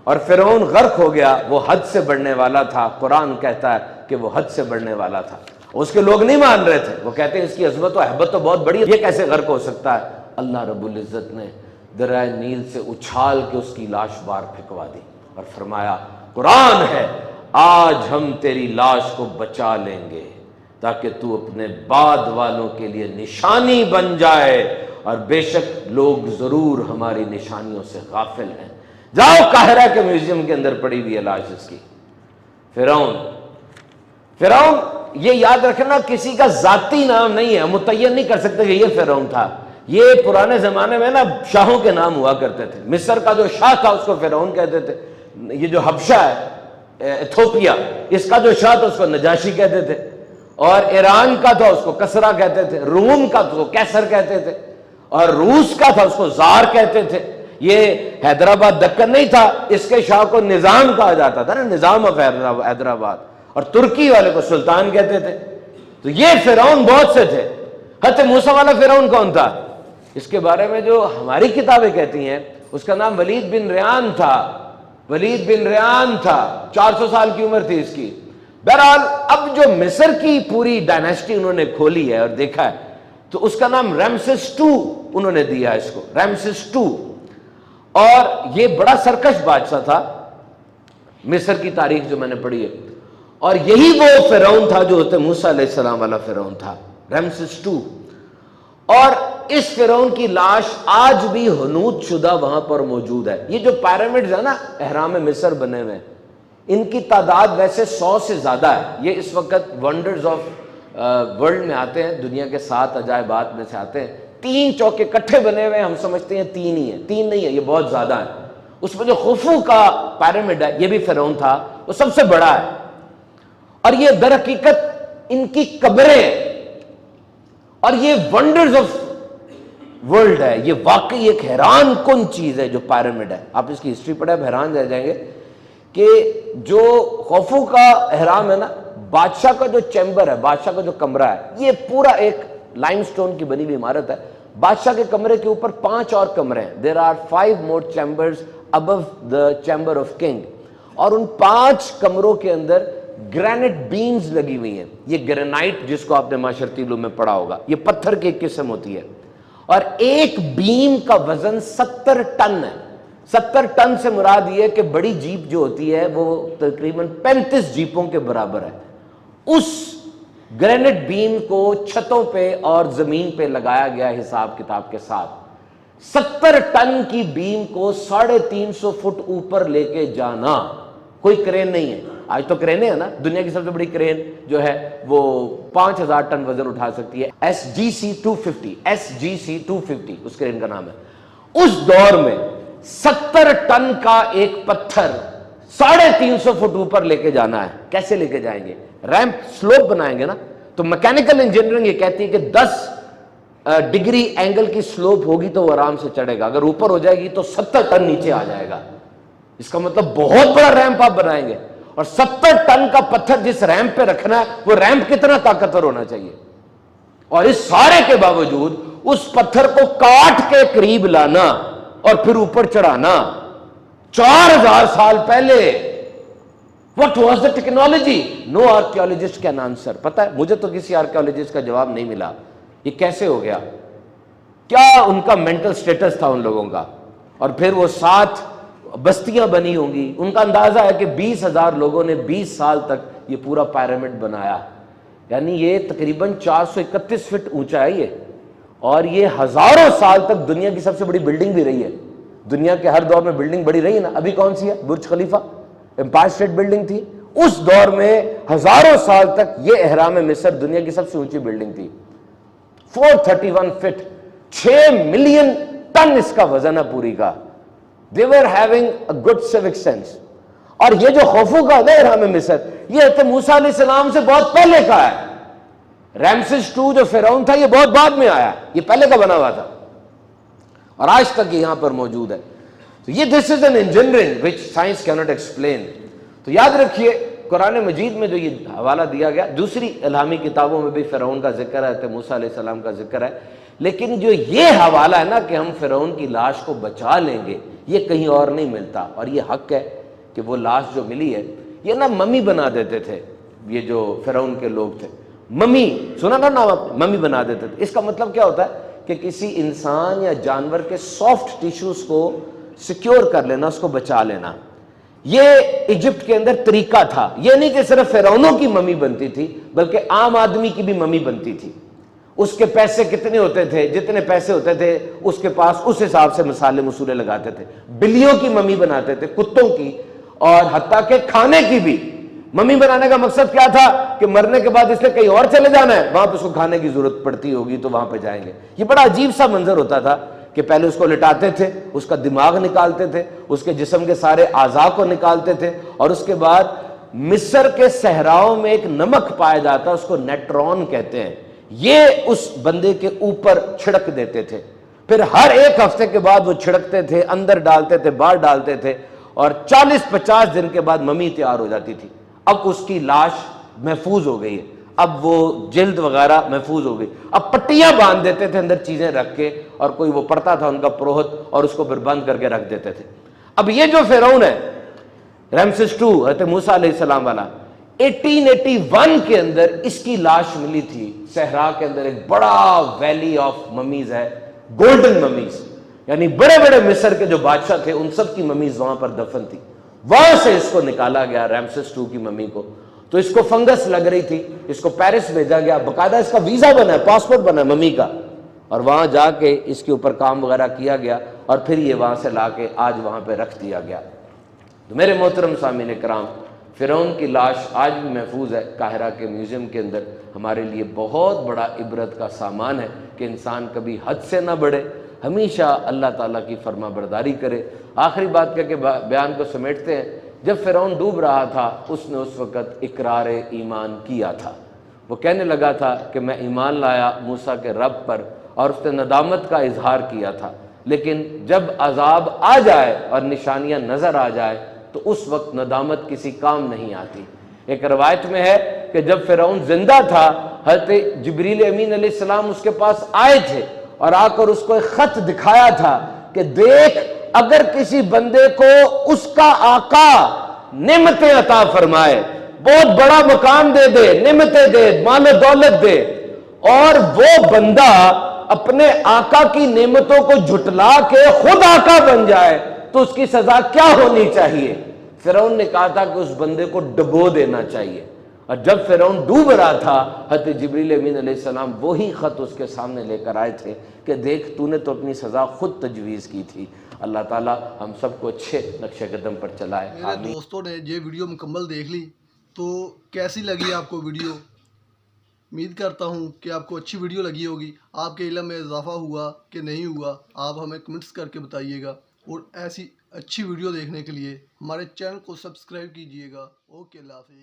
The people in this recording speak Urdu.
اور فرعون غرق ہو گیا، وہ حد سے بڑھنے والا تھا، قرآن کہتا ہے کہ وہ حد سے بڑھنے والا تھا۔ اس کے لوگ نہیں مان رہے تھے، وہ کہتے ہیں اس کی عظمت و ہیبت تو بہت بڑی ہے، یہ کیسے غرق ہو سکتا ہے؟ اللہ رب العزت نے دریا نیل سے اچھال کے اس کی لاش بار پھینکوا دی اور فرمایا قرآن ہے آج ہم تیری لاش کو بچا لیں گے تاکہ تو اپنے بعد والوں کے لیے نشانی بن جائے، اور بے شک لوگ ضرور ہماری نشانیوں سے غافل ہیں۔ جاؤ قاہرہ کے میوزیم کے اندر پڑی ہوئی ہے لاش اس کی۔ فرعون یہ یاد رکھنا کسی کا ذاتی نام نہیں ہے، متعین نہیں کر سکتے کہ یہ فرعون تھا۔ یہ پرانے زمانے میں نا شاہوں کے نام ہوا کرتے تھے۔ مصر کا جو شاہ تھا اس کو فرعون کہتے تھے، یہ جو حبشہ ہے ایتھوپیا، اس کا جو شاہ تھا اس کو نجاشی کہتے تھے، اور ایران کا تھا اس کو کسرا کہتے تھے، روم کا تو کیسر کہتے تھے، اور روس کا تھا اس کو زار کہتے تھے۔ یہ حیدرآباد دکن نہیں تھا، اس کے شاہ کو نظام کہا جاتا تھا نا، نظام آف حیدرآباد، اور ترکی والے کو سلطان کہتے تھے۔ تو یہ فرعون بہت سے تھے۔ حضرت موسیٰ والا فرعون کون تھا؟ اس کے بارے میں جو ہماری کتابیں کہتی ہیں اس کا نام ولید بن ریان تھا، ولید بن ریان تھا، 400 سال کی عمر تھی اس کی۔ بہرحال اب جو مصر کی پوری ڈائناسٹی انہوں نے کھولی ہے اور دیکھا ہے تو اس کا نام رمسس II انہوں نے دیا اس کو، رمسس II، اور یہ بڑا سرکش بادشاہ تھا۔ مصر کی تاریخ جو میں نے پڑھی ہے، اور یہی وہ فرعون تھا جو حضرت موسیٰ علیہ السلام والا فرعون تھا، رمسس II۔ اور اس فرعون کی لاش آج بھی حنوط شدہ وہاں پر موجود ہے۔ یہ جو پیرامڈز ہیں نا اہرام مصر بنے ہوئے، ان کی تعداد ویسے 100 سے زیادہ ہے۔ یہ اس وقت ونڈرز آف ورلڈ میں آتے ہیں، دنیا کے 7 عجائبات میں سے آتے ہیں۔ 3 چوکے کٹھے بنے ہوئے ہیں، ہم سمجھتے ہیں 3 ہی ہیں، 3 نہیں ہے، یہ بہت زیادہ ہیں۔ اس میں جو خوفو کا پیرامڈ ہے یہ بھی فرعون تھا، وہ سب سے بڑا ہے، اور یہ در حقیقت ان کی قبریں، اور یہ ونڈرز آف ورلڈ ہے۔ یہ واقعی ایک حیران کن چیز ہے جو پیرامڈ ہے۔ آپ اس کی ہسٹری پڑھیں، آپ حیران رہ جائیں گے کہ جو خوفو کا احرام ہے نا، بادشاہ کا جو چیمبر ہے، بادشاہ کا جو کمرہ ہے، یہ پورا ایک لائم سٹون کی بنی ہوئی عمارت ہے۔ بادشاہ کے کمرے کے اوپر 5 اور کمرے ہیں۔ There are 5 more chambers above the chamber of king، اور ان 5 کمروں کے اندر گرینٹ بینز لگی ہوئی ہیں۔ یہ گرینائٹ جس کو آپ نے معاشرتی علوم میں پڑھا ہوگا، یہ پتھر کی ایک قسم ہوتی ہے، اور ایک بیم کا وزن 70 ٹن ہے۔ 70 ٹن سے مراد یہ ہے کہ بڑی جیپ جو ہوتی ہے وہ تقریباً 35 جیپوں کے برابر ہے۔ اس گرینٹ بیم کو چھتوں پہ اور زمین پہ لگایا گیا حساب کتاب کے ساتھ۔ 70 ٹن کی بیم کو 350 فٹ اوپر لے کے جانا کوئی کرین نہیں ہے۔ آج تو کرینیں ہیں نا، دنیا کی سب سے بڑی کرین جو ہے وہ 5000 ٹن وزن اٹھا سکتی ہے، SGC 250، SGC 250 اس کرین کا نام ہے۔ اس دور میں 70 ٹن کا ایک پتھر 350 فٹ اوپر لے کے جانا ہے۔ کیسے لے کے جائیں گے؟ ریمپ سلوپ بنائیں گے نا، تو میکینیکل انجینئرنگ یہ کہتی ہے کہ 10 ڈگری اینگل کی سلوپ ہوگی تو وہ آرام سے چڑھے گا، اگر اوپر ہو جائے گی تو 70 ٹن نیچے آ جائے گا۔ اس کا مطلب بہت بڑا ریمپ آپ بنائیں گے، اور 70 ٹن کا پتھر جس ریمپ پہ رکھنا ہے وہ ریمپ کتنا طاقتور ہونا چاہیے، اور اس سارے کے باوجود اس پتھر کو کاٹ کے قریب لانا اور پھر اوپر چڑھانا 4000 سال پہلے۔ What was the technology? No archaeologist can answer۔ پتہ ہے مجھے تو کسی آرکیولوجسٹ کا جواب نہیں ملا یہ کیسے ہو گیا، کیا ان کا مینٹل سٹیٹس تھا ان لوگوں کا، اور پھر وہ 7 بستیاں بنی ہوں گی۔ ان کا اندازہ ہے کہ 20,000 لوگوں نے 20 سال تک یہ پورا پیرامڈ بنایا، یعنی یہ تقریباً 431 فٹ اونچا ہے یہ، اور یہ ہزاروں سال تک دنیا کی سب سے بڑی بلڈنگ بھی رہی ہے۔ دنیا کے ہر دور میں بلڈنگ بڑی رہی ہے نا، ابھی کون سی ہے؟ برج خلیفہ، امپائر اسٹیٹ بلڈنگ تھی۔ اس دور میں ہزاروں سال تک یہ اہرام مصر دنیا کی سب سے اونچی بلڈنگ تھی، 431 فٹ، 6 ملین ٹن اس کا وزن ہے پوری کا۔ They were having a good civic sense۔ اور یہ جو خوفو کا ہے اہرام مصر، یہ حضرت موسیٰ علیہ السلام سے بہت پہلے کا ہے۔ رمسس II جو فرعون تھا یہ بہت بعد میں آیا، یہ پہلے کا بنا ہوا تھا، اور آج تک یہ یہاں پر موجود ہے۔ تو یہ this is an engineering which science cannot explain۔ تو یاد رکھیے قرآن مجید میں جو یہ حوالہ دیا گیا، دوسری الہامی کتابوں میں بھی فرعون کا ذکر ہے، حضرت موسیٰ علیہ السلام کا ذکر ہے، لیکن جو یہ حوالہ ہے نا کہ ہم فرعون کی لاش کو بچا لیں گے، یہ کہیں اور نہیں ملتا. اور یہ حق ہے کہ وہ لاش جو ملی ہے یہ نا ممی بنا دیتے تھے, یہ جو فرعون کے لوگ تھے, ممی سنا نا نام آپ نے, ممی بنا دیتے تھے. اس کا مطلب کیا ہوتا ہے کہ کسی انسان یا جانور کے سافٹ ٹیشوز کو سیکیور کر لینا, اس کو بچا لینا. یہ ایجپٹ کے اندر طریقہ تھا. یہ نہیں کہ صرف فرعونوں کی ممی بنتی تھی بلکہ عام آدمی کی بھی ممی بنتی تھی. اس کے پیسے کتنے ہوتے تھے, جتنے پیسے ہوتے تھے اس کے پاس اس حساب سے مسالے مسولے لگاتے تھے. بلیوں کی ممی بناتے تھے, کتوں کی, اور حتیٰ کہ کھانے کی بھی. ممی بنانے کا مقصد کیا تھا کہ مرنے کے بعد اس لیے کہیں اور چلے جانا ہے, وہاں پہ اس کو کھانے کی ضرورت پڑتی ہوگی تو وہاں پہ جائیں گے. یہ بڑا عجیب سا منظر ہوتا تھا کہ پہلے اس کو لٹاتے تھے, اس کا دماغ نکالتے تھے, اس کے جسم کے سارے اعضاء کو نکالتے تھے, اور اس کے بعد مصر کے صحراؤں میں ایک نمک پایا جاتا ہے, اس کو نیٹرون کہتے ہیں, یہ اس بندے کے اوپر چھڑک دیتے تھے. پھر ہر ایک ہفتے کے بعد وہ چھڑکتے تھے, اندر ڈالتے تھے, باہر ڈالتے تھے, اور 40-50 دن کے بعد ممی تیار ہو جاتی تھی. اب اس کی لاش محفوظ ہو گئی ہے, اب وہ جلد وغیرہ محفوظ ہو گئی. اب پٹیاں باندھ دیتے تھے اندر چیزیں رکھ کے, اور کوئی وہ پڑتا تھا ان کا پروہت, اور اس کو پھر بند کر کے رکھ دیتے تھے. اب یہ جو فرعون ہے رمسیس II حضرت موسیٰ علیہ السلام والا, 1881 کے اندر اس کی لاش ملی تھی صحرا کے اندر. ایک بڑا ویلی آف ممیز ہے, گولڈن ممیز, یعنی بڑے بڑے مصر کے جو بادشاہ تھے ان سب کی ممیز وہاں پر دفن تھی. وہاں سے اس کو نکالا گیا, رمسیس II کی ممی کو. تو اس کو فنگس لگ رہی تھی, اس کو پیرس بھیجا گیا, باقاعدہ اس کا ویزا بنا ہے, پاسپورٹ بنا ہے ممی کا, اور وہاں جا کے اس کے اوپر کام وغیرہ کیا گیا, اور پھر یہ وہاں سے لا کے آج وہاں پہ رکھ دیا گیا. تو میرے محترم سامعین کرام, فرعون کی لاش آج بھی محفوظ ہے قاہرہ کے میوزیم کے اندر. ہمارے لیے بہت بڑا عبرت کا سامان ہے کہ انسان کبھی حد سے نہ بڑھے, ہمیشہ اللہ تعالیٰ کی فرما برداری کرے. آخری بات کہہ کے بیان کو سمیٹتے ہیں. جب فرعون ڈوب رہا تھا اس نے اس وقت اقرار ایمان کیا تھا. وہ کہنے لگا تھا کہ میں ایمان لایا موسیٰ کے رب پر, اور اس نے ندامت کا اظہار کیا تھا. لیکن جب عذاب آ جائے اور نشانیاں نظر آ جائے تو اس وقت ندامت کسی کام نہیں آتی. ایک روایت میں ہے کہ جب فرعون زندہ تھا حضرت جبریل امین علیہ السلام اس کے پاس آئے تھے اور آ کر اس کو ایک خط دکھایا تھا کہ دیکھ, اگر کسی بندے کو اس کا آقا نعمتیں عطا فرمائے, بہت بڑا مقام دے دے, نعمتیں دے, مال و دولت دے, اور وہ بندہ اپنے آقا کی نعمتوں کو جھٹلا کے خود آقا بن جائے تو اس کی سزا کیا ہونی چاہیے؟ فرعون نے کہا تھا کہ اس بندے کو ڈبو دینا چاہیے. اور جب فرعون ڈوب رہا تھا حضرت جبریل امین علیہ السلام وہی خط اس کے سامنے لے کر آئے تھے کہ دیکھ تو نے تو اپنی سزا خود تجویز کی تھی. اللہ تعالیٰ ہم سب کو اچھے نقش قدم پر چلائے. میرے دوستوں نے یہ ویڈیو مکمل دیکھ لی تو کیسی لگی آپ کو ویڈیو؟ امید کرتا ہوں کہ آپ کو اچھی ویڈیو لگی ہوگی. آپ کے علم میں اضافہ ہوا کہ نہیں ہوا, آپ ہمیں کمنٹس کر کے بتائیے گا. اور ایسی اچھی ویڈیو دیکھنے کے لیے ہمارے چینل کو سبسکرائب کیجیے گا. اوکے, اللہ حافظ.